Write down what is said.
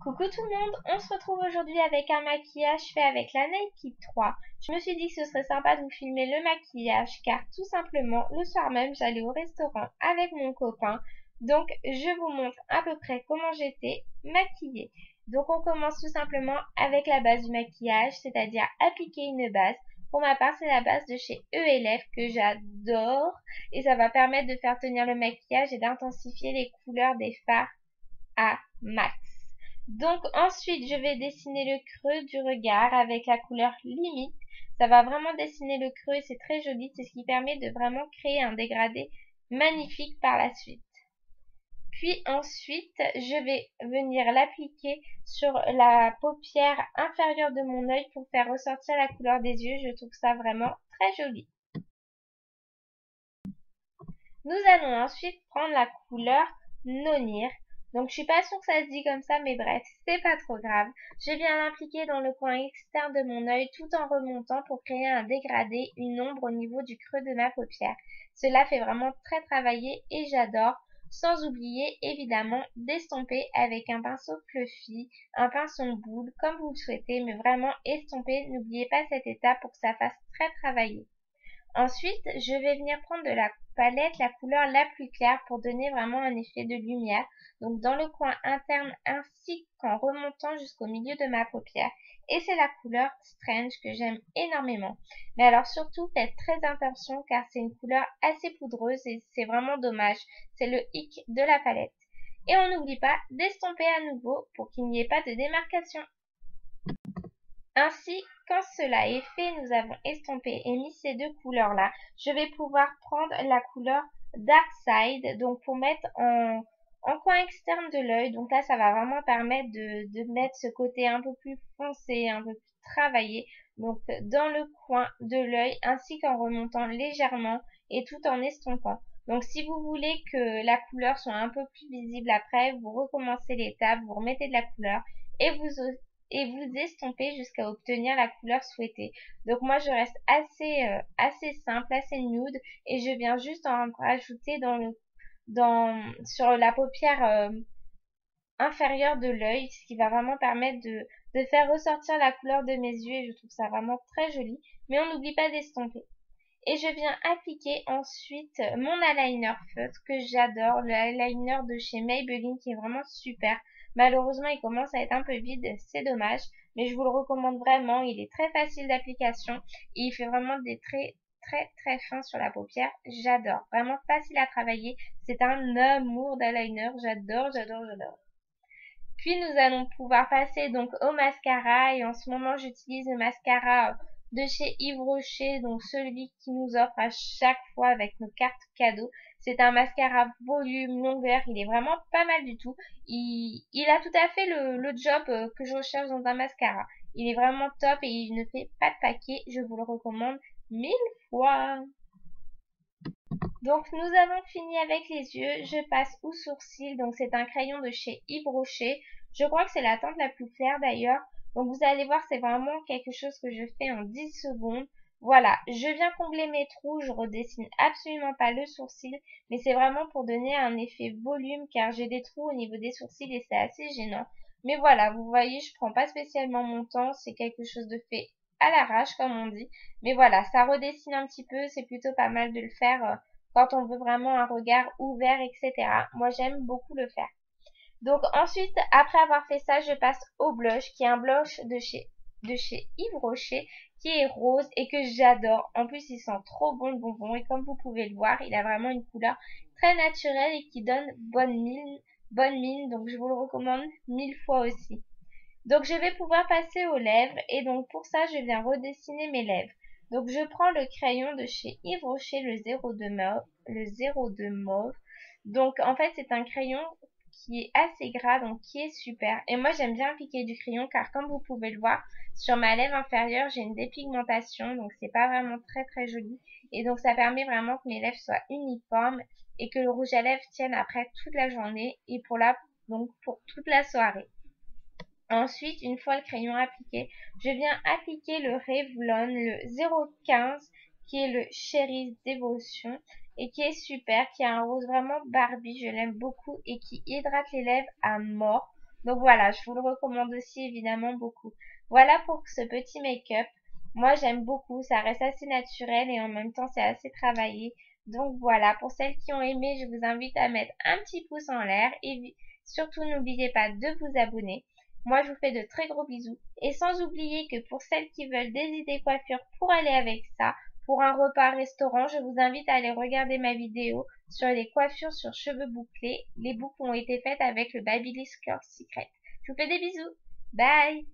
Coucou tout le monde, on se retrouve aujourd'hui avec un maquillage fait avec la Nail Kit 3. Je me suis dit que ce serait sympa de vous filmer le maquillage car tout simplement le soir même j'allais au restaurant avec mon copain. Donc je vous montre à peu près comment j'étais maquillée. Donc on commence tout simplement avec la base du maquillage, c'est-à-dire appliquer une base. Pour ma part c'est la base de chez ELF que j'adore et ça va permettre de faire tenir le maquillage et d'intensifier les couleurs des fards à max. Donc ensuite, je vais dessiner le creux du regard avec la couleur limite. Ça va vraiment dessiner le creux et c'est très joli. C'est ce qui permet de vraiment créer un dégradé magnifique par la suite. Puis ensuite, je vais venir l'appliquer sur la paupière inférieure de mon œil pour faire ressortir la couleur des yeux. Je trouve ça vraiment très joli. Nous allons ensuite prendre la couleur Nonir. Donc je suis pas sûre que ça se dit comme ça, mais bref, c'est pas trop grave. Je viens l'appliquer dans le coin externe de mon œil tout en remontant pour créer un dégradé, une ombre au niveau du creux de ma paupière. Cela fait vraiment très travaillé et j'adore. Sans oublier évidemment d'estomper avec un pinceau fluffy, un pinceau boule, comme vous le souhaitez, mais vraiment estomper. N'oubliez pas cette étape pour que ça fasse très travaillé. Ensuite, je vais venir prendre de la palette la couleur la plus claire pour donner vraiment un effet de lumière, donc dans le coin interne ainsi qu'en remontant jusqu'au milieu de ma paupière. Et c'est la couleur Strange que j'aime énormément. Mais alors surtout, faites très attention car c'est une couleur assez poudreuse et c'est vraiment dommage. C'est le hic de la palette. Et on n'oublie pas d'estomper à nouveau pour qu'il n'y ait pas de démarcation. Ainsi, quand cela est fait, nous avons estompé et mis ces deux couleurs-là. Je vais pouvoir prendre la couleur Dark Side, donc pour mettre en coin externe de l'œil. Donc là, ça va vraiment permettre de mettre ce côté un peu plus foncé, un peu plus travaillé. Donc dans le coin de l'œil, ainsi qu'en remontant légèrement et tout en estompant. Donc si vous voulez que la couleur soit un peu plus visible après, vous recommencez l'étape, vous remettez de la couleur et vous estompez jusqu'à obtenir la couleur souhaitée. Donc moi je reste assez simple, assez nude et je viens juste en rajouter sur la paupière inférieure de l'œil, ce qui va vraiment permettre de faire ressortir la couleur de mes yeux et je trouve ça vraiment très joli. Mais on n'oublie pas d'estomper. Et je viens appliquer ensuite mon eyeliner feutre que j'adore, le eyeliner de chez Maybelline qui est vraiment super. Malheureusement, il commence à être un peu vide, c'est dommage, mais je vous le recommande vraiment. Il est très facile d'application et il fait vraiment des traits très fins sur la paupière. J'adore, vraiment facile à travailler. C'est un amour d'eyeliner, j'adore. Puis nous allons pouvoir passer donc au mascara et en ce moment j'utilise le mascara de chez Yves Rocher, donc celui qui nous offre à chaque fois avec nos cartes cadeaux. C'est un mascara volume, longueur, il est vraiment pas mal du tout. Il a tout à fait le job que je recherche dans un mascara. Il est vraiment top et il ne fait pas de paquet, je vous le recommande 1000 fois. Donc nous avons fini avec les yeux, je passe aux sourcils, donc c'est un crayon de chez Yves Rocher, je crois que c'est la teinte la plus claire d'ailleurs, donc vous allez voir c'est vraiment quelque chose que je fais en 10 secondes. Voilà, je viens combler mes trous, je redessine absolument pas le sourcil, mais c'est vraiment pour donner un effet volume car j'ai des trous au niveau des sourcils et c'est assez gênant. Mais voilà, vous voyez, je prends pas spécialement mon temps, c'est quelque chose de fait à l'arrache comme on dit, mais voilà, ça redessine un petit peu, c'est plutôt pas mal de le faire quand on veut vraiment un regard ouvert, etc. Moi, j'aime beaucoup le faire. Donc ensuite, après avoir fait ça, je passe au blush, qui est un blush de chez Yves Rocher, qui est rose et que j'adore. En plus, il sent trop bon le bonbon et comme vous pouvez le voir, il a vraiment une couleur très naturelle et qui donne bonne mine. Donc je vous le recommande 1000 fois aussi. Donc je vais pouvoir passer aux lèvres et donc pour ça, je viens redessiner mes lèvres. Donc je prends le crayon de chez Yves Rocher, le 02 mauve. Donc en fait c'est un crayon qui est assez gras, donc qui est super. Et moi j'aime bien appliquer du crayon car comme vous pouvez le voir, sur ma lèvre inférieure j'ai une dépigmentation, donc c'est pas vraiment très joli. Et donc ça permet vraiment que mes lèvres soient uniformes et que le rouge à lèvres tienne après toute la journée et donc pour toute la soirée. Ensuite, une fois le crayon appliqué, je viens appliquer le Revlon, le 015, qui est le Chérie Dévotion, et qui est super, qui a un rose vraiment Barbie, je l'aime beaucoup, et qui hydrate les lèvres à mort. Donc voilà, je vous le recommande aussi évidemment beaucoup. Voilà pour ce petit make-up. Moi j'aime beaucoup, ça reste assez naturel et en même temps c'est assez travaillé. Donc voilà, pour celles qui ont aimé, je vous invite à mettre un petit pouce en l'air et surtout n'oubliez pas de vous abonner. Moi je vous fais de très gros bisous et sans oublier que pour celles qui veulent des idées coiffure pour aller avec ça, pour un repas restaurant, je vous invite à aller regarder ma vidéo sur les coiffures sur cheveux bouclés. Les boucles ont été faites avec le Babyliss Curl Secret. Je vous fais des bisous. Bye!